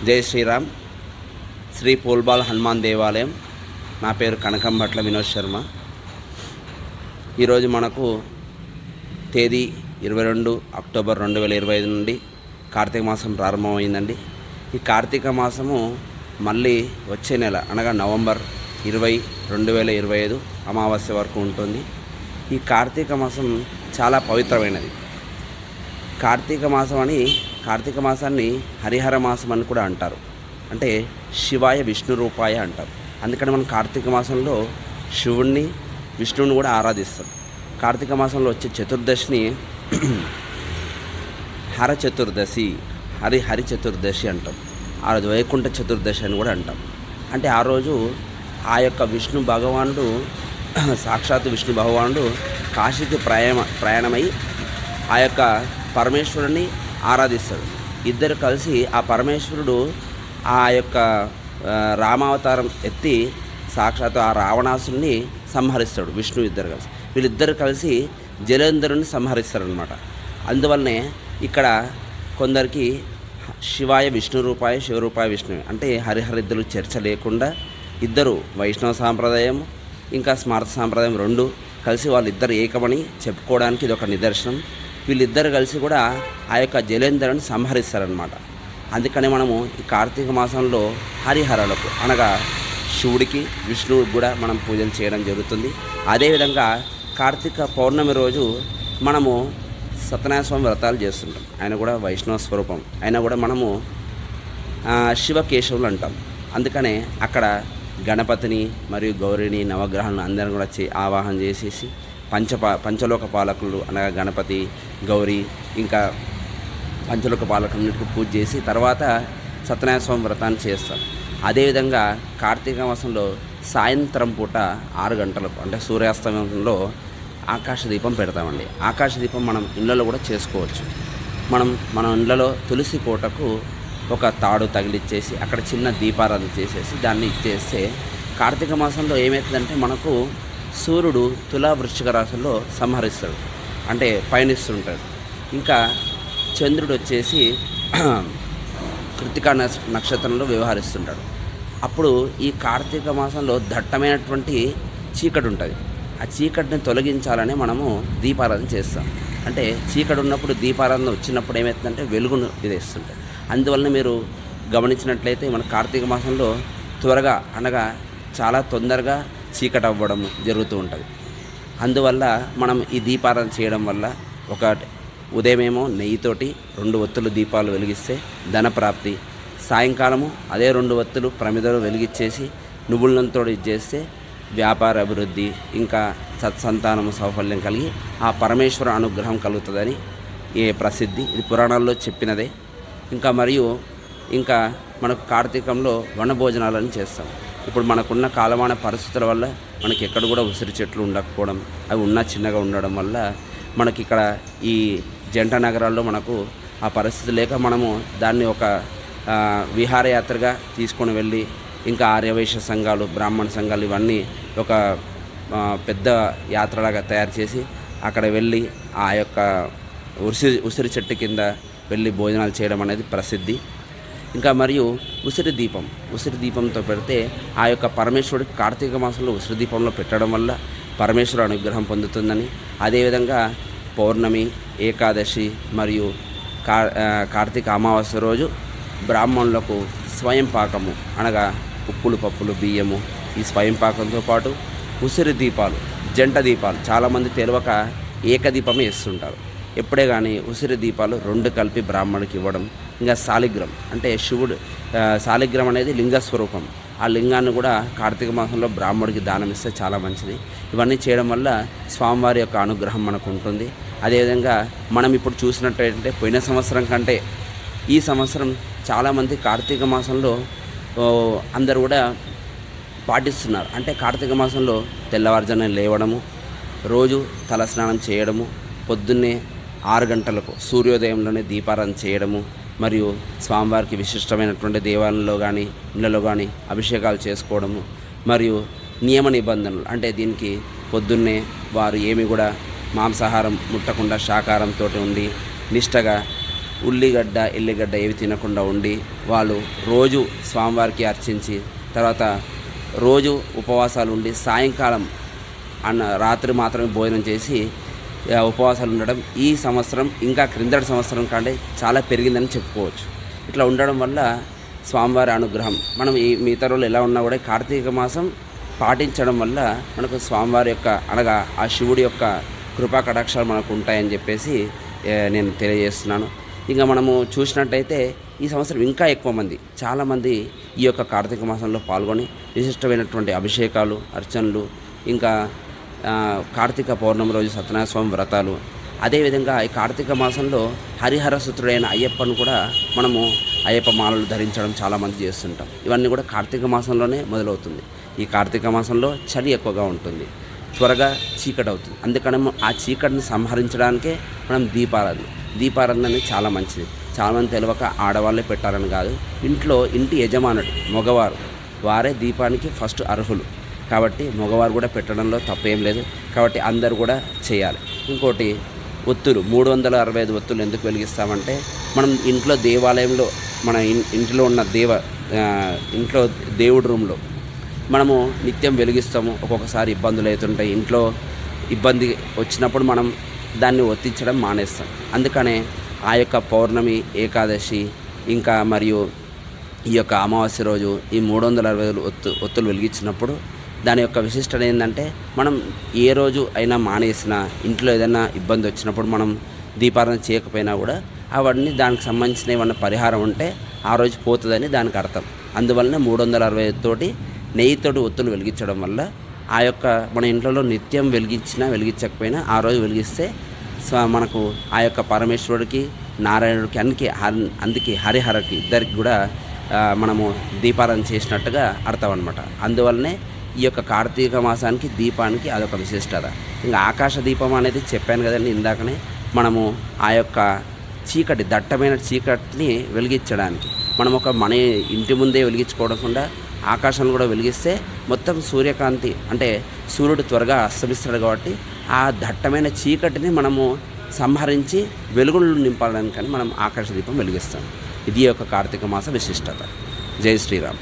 జై శ్రీరామ్. శ్రీ పూల్బాల్ హనుమాన్ దేవాలయం. నా పేరు కనకంభట్ల వినోద్ శర్మ. ఈరోజు మనకు తేదీ 22 అక్టోబర్ 2025 నుండి కార్తీక మాసం ప్రారంభమైందండి. ఈ కార్తీక మాసము మళ్ళీ వచ్చే నెల అనగా నవంబర్ 20, 2025 అమావాస్య వరకు ఉంటుంది. ఈ కార్తీక మాసం చాలా పవిత్రమైనది. కార్తీక మాసాన్ని హరిహర మాసం అని కూడా అంటారు. అంటే శివాయ విష్ణు రూపాయ అంటారు. అందుకని మనం కార్తీక మాసంలో శివుణ్ణి విష్ణువుని కూడా ఆరాధిస్తాం. కార్తీక మాసంలో వచ్చే చతుర్దశిని హర చతుర్దశి, హరి చతుర్దశి అంటాం. ఆ రోజు వైకుంఠ చతుర్దశి అని కూడా అంటాం. అంటే ఆ రోజు ఆ యొక్క విష్ణు భగవానుడు, సాక్షాత్ విష్ణు భగవానుడు కాశీకి ప్రయాణమై ఆ యొక్క పరమేశ్వరుని ఆరాధిస్తాడు. ఇద్దరు కలిసి ఆ పరమేశ్వరుడు ఆ యొక్క రామావతారం ఎత్తి సాక్షాత్ ఆ రావణాసుని సంహరిస్తాడు. విష్ణు ఇద్దరు కలిసి, వీళ్ళిద్దరు కలిసి జలేంద్రుని సంహరిస్తారనమాట. అందువల్లనే ఇక్కడ కొందరికి శివాయ విష్ణు రూపాయ, శివరూపాయ విష్ణువు అంటే హరిహరిద్దరు చర్చ లేకుండా ఇద్దరు వైష్ణవ సాంప్రదాయం ఇంకా స్మార్త సాంప్రదాయం రెండు కలిసి వాళ్ళిద్దరు ఏకమని చెప్పుకోవడానికి ఇది ఒక నిదర్శనం. వీళ్ళిద్దరు కలిసి కూడా ఆ యొక్క జలేంద్రుని సంహరిస్తారనమాట. అందుకని మనము ఈ కార్తీక మాసంలో హరిహరాలకు అనగా శివుడికి విష్ణువుకి కూడా మనం పూజలు చేయడం జరుగుతుంది. అదేవిధంగా కార్తీక పౌర్ణమి రోజు మనము సత్యనారాయణ స్వామి వ్రతాలు చేస్తుంటాం. ఆయన కూడా వైష్ణవ స్వరూపం, ఆయన కూడా మనము శివకేశవులు అంటాం. అందుకనే అక్కడ గణపతిని మరియు గౌరిని నవగ్రహాలను అందరం కూడా ఆవాహన చేసేసి పంచలోక పాలకులు అనగా గణపతి, గౌరీ ఇంకా పంచలోక పాలకులన్నిటికీ పూజ చేసి తర్వాత సత్యనారాయణ స్వామి వ్రతాన్ని చేస్తారు. అదేవిధంగా కార్తీక మాసంలో సాయంత్రం పూట 6 గంటలకు అంటే సూర్యాస్తమయంలో ఆకాశ దీపం పెడతామండి. ఆకాశ దీపం మనం ఇళ్ళలో కూడా చేసుకోవచ్చు. మన ఇళ్ళలో తులసి కోటకు ఒక తాడు తగిలిచ్చేసి అక్కడ చిన్న దీపారాధన చేసేసి దాన్ని ఇచ్చేస్తే కార్తీక మాసంలో ఏమవుతుందంటే మనకు సూర్యుడు తులా వృశ్చిక రాశుల్లో సంహరిస్తాడు, అంటే పయనిస్తుంటాడు. ఇంకా చంద్రుడు వచ్చేసి కృతికా నక్షత్రంలో వ్యవహరిస్తుంటాడు. అప్పుడు ఈ కార్తీక మాసంలో దట్టమైనటువంటి చీకటి ఉంటుంది. ఆ చీకటిని తొలగించాలని మనము దీపారాధన చేస్తాం. అంటే చీకటి ఉన్నప్పుడు దీపారాధన వచ్చినప్పుడు ఏమవుతుందంటే వెలుగును ఇదేస్తుంటాయి. అందువలన మీరు గమనించినట్లయితే మన కార్తీక మాసంలో త్వరగా అనగా చాలా తొందరగా చీకటి అవ్వడం జరుగుతూ ఉంటుంది. అందువల్ల మనం ఈ దీపారాధన చేయడం వల్ల ఒక ఉదయమేమో నెయ్యితోటి 2 ఒత్తులు దీపాలు వెలిగిస్తే ధనప్రాప్తి, సాయంకాలము అదే 2 ఒత్తులు ప్రమిదలు వెలిగించేసి నువ్వులతో చేస్తే వ్యాపార అభివృద్ధి ఇంకా సత్సంతానము సౌఫల్యం కలిగి ఆ పరమేశ్వర అనుగ్రహం కలుగుతుందని ప్రసిద్ధి. ఇది పురాణాల్లో చెప్పినదే. ఇంకా మరియు ఇంకా మనకు కార్తీకంలో వనభోజనాలని చేస్తాం. ఇప్పుడు మనకున్న కాలమాన పరిస్థితుల వల్ల మనకి ఎక్కడ కూడా ఉసిరి చెట్లు ఉండకపోవడం, అవి ఉన్న చిన్నగా ఉండడం వల్ల మనకి ఇక్కడ ఈ జంట నగరాల్లో మనకు ఆ పరిస్థితి లేక మనము దాన్ని ఒక విహారయాత్రగా తీసుకొని వెళ్ళి ఇంకా ఆర్యవైశ్య సంఘాలు, బ్రాహ్మణ సంఘాలు ఇవన్నీ ఒక పెద్ద యాత్రలాగా తయారు చేసి అక్కడ వెళ్ళి ఆ యొక్క ఉసిరి చెట్టు కింద వెళ్ళి భోజనాలు చేయడం అనేది ప్రసిద్ధి. ఇంకా మరియు ఉసిరి దీపంతో పెడితే ఆ యొక్క పరమేశ్వరుడికి కార్తీక మాసంలో ఉసిరి దీపంలో పెట్టడం వల్ల పరమేశ్వరుడు అనుగ్రహం పొందుతుందని, అదేవిధంగా పౌర్ణమి, ఏకాదశి మరియు కార్తీక అమావాస్య రోజు బ్రాహ్మణులకు స్వయం పాకము అనగా ఉప్పులు, పప్పులు, బియ్యము ఈ స్వయం పాకంతో పాటు ఉసిరి దీపాలు, జంట దీపాలు చాలామంది తెలియక ఏకదీపమే ఇస్తుంటారు. ఎప్పుడే కానీ ఉసిరి దీపాలు 2 కలిపి బ్రాహ్మణుడికి ఇవ్వడం. ఇంకా శాలిగ్రం అంటే శివుడు, శాలిగ్రం అనేది లింగస్వరూపం. ఆ లింగాన్ని కూడా కార్తీక మాసంలో బ్రాహ్మణుడికి దానం ఇస్తే చాలా మంచిది. ఇవన్నీ చేయడం వల్ల స్వామివారి యొక్క అనుగ్రహం మనకు ఉంటుంది. అదేవిధంగా మనం ఇప్పుడు చూసినట్టయితే పోయిన సంవత్సరం కంటే ఈ సంవత్సరం చాలామంది కార్తీక మాసంలో అందరూ కూడా పాటిస్తున్నారు. అంటే కార్తీక మాసంలో తెల్లవారుజామున లేవడము, రోజు తలస్నానం చేయడము, పొద్దున్నే 6 గంటలకు సూర్యోదయంలోనే దీపారాధన చేయడము, మరియు స్వామివారికి విశిష్టమైనటువంటి దేవాలయంలో కానీ ఇళ్ళలో కానీ అభిషేకాలు చేసుకోవడము, మరియు నియమ నిబంధనలు అంటే దీనికి పొద్దున్నే వారు ఏమి కూడా మాంసాహారం ముట్టకుండా శాకాహారంతో ఉండి నిష్టగా ఉల్లిగడ్డ ఎల్లిగడ్డ ఏవి తినకుండా ఉండి వాళ్ళు రోజు స్వామివారికి అర్చించి తర్వాత రోజు ఉపవాసాలు ఉండి సాయంకాలం రాత్రి మాత్రమే భోజనం చేసి ఉపవాసాలు ఉండడం ఈ సంవత్సరం ఇంకా క్రిందటి సంవత్సరం కంటే చాలా పెరిగిందని చెప్పుకోవచ్చు. ఇట్లా ఉండడం వల్ల స్వామివారి అనుగ్రహం మనం ఈ మిగతా రోజులు ఎలా ఉన్నా కూడా కార్తీక మాసం పాటించడం వల్ల మనకు స్వామివారి యొక్క అనగా ఆ శివుడి యొక్క కృపా కటాక్షాలు మనకు ఉంటాయని చెప్పేసి నేను తెలియజేస్తున్నాను. ఇంకా మనము చూసినట్టయితే ఈ సంవత్సరం ఇంకా ఎక్కువ మంది చాలామంది ఈ యొక్క కార్తీక మాసంలో పాల్గొని విశిష్టమైనటువంటి అభిషేకాలు అర్చనలు ఇంకా కార్తీక పౌర్ణమి రోజు సత్యనారాయణ స్వామి వ్రతాలు అదేవిధంగా ఈ కార్తీక మాసంలో హరిహరసుతుడైన అయ్యప్పను కూడా మనము అయ్యప్ప మాలలు ధరించడం చాలామంది చేస్తుంటాం. ఇవన్నీ కూడా కార్తీక మాసంలోనే మొదలవుతుంది. ఈ కార్తీక మాసంలో చలి ఎక్కువగా ఉంటుంది, త్వరగా చీకటి అవుతుంది. అందుకని ఆ చీకటిని సంహరించడానికే మనం దీపారాధన అనేది చాలా మంచిది. చాలామంది తెలియక ఆడవాళ్ళే పెట్టాలని కాదు, ఇంటి యజమానుడు మగవారు వారే దీపానికి ఫస్ట్ అర్హులు కాబట్టి మగవారు కూడా పెట్టడంలో తప్పేం లేదు. కాబట్టి అందరూ కూడా చేయాలి. ఇంకోటి ఒత్తులు 365 ఒత్తులు ఎందుకు వెలిగిస్తామంటే మనం ఇంట్లో దేవాలయంలో మన ఇంట్లో ఉన్న ఇంట్లో దేవుడి రూమ్లో మనము నిత్యం వెలిగిస్తాము. ఒక్కొక్కసారి ఇబ్బందులు అవుతుంటాయి, ఇంట్లో ఇబ్బంది వచ్చినప్పుడు మనం దాన్ని ఒత్తించడం మానేస్తాం. అందుకనే ఆ యొక్క పౌర్ణమి ఏకాదశి ఇంకా మరియు ఈ యొక్క అమావాస్య రోజు ఈ 365 ఒత్తులు వెలిగించినప్పుడు దాని యొక్క విశిష్టత ఏంటంటే మనం ఏ రోజు అయినా మానేసినా ఇంట్లో ఏదైనా ఇబ్బంది వచ్చినప్పుడు మనం దీపారాధన చేయకపోయినా కూడా అవన్నీ దానికి సంబంధించిన ఏమన్నా పరిహారం ఉంటే ఆ రోజు పోతుందని దానికి అర్థం. అందువలన 365 తోటి నెయ్యితోటి ఒత్తులు వెలిగించడం వల్ల ఆ యొక్క మన ఇంట్లో నిత్యం వెలిగించకపోయినా ఆ రోజు వెలిగిస్తే మనకు ఆ యొక్క పరమేశ్వరుడికి నారాయణుడికి అందుకే హరిహరకి ఇద్దరికి కూడా మనము దీపారాధన చేసినట్టుగా అర్థం అన్నమాట. అందువల్లనే ఈ యొక్క కార్తీక మాసానికి దీపానికి అదొక విశిష్టత. ఇంకా ఆకాశ దీపం అనేది చెప్పాను కదండి ఇందాకనే, మనము ఆ యొక్క దట్టమైన చీకటిని వెలిగించడానికి మనం మన ఇంటి ముందే వెలిగించుకోవకుండా ఆకాశంలో కూడా వెలిగిస్తే మొత్తం సూర్యకాంతి అంటే సూర్యుడు త్వరగా అస్తమిస్తాడు కాబట్టి ఆ దట్టమైన చీకటిని మనము సంహరించి వెలుగులు నింపడానికని మనం ఆకాశ దీపం వెలిగిస్తాం. ఇది యొక్క కార్తీక మాస విశిష్టత. జై శ్రీరామ్.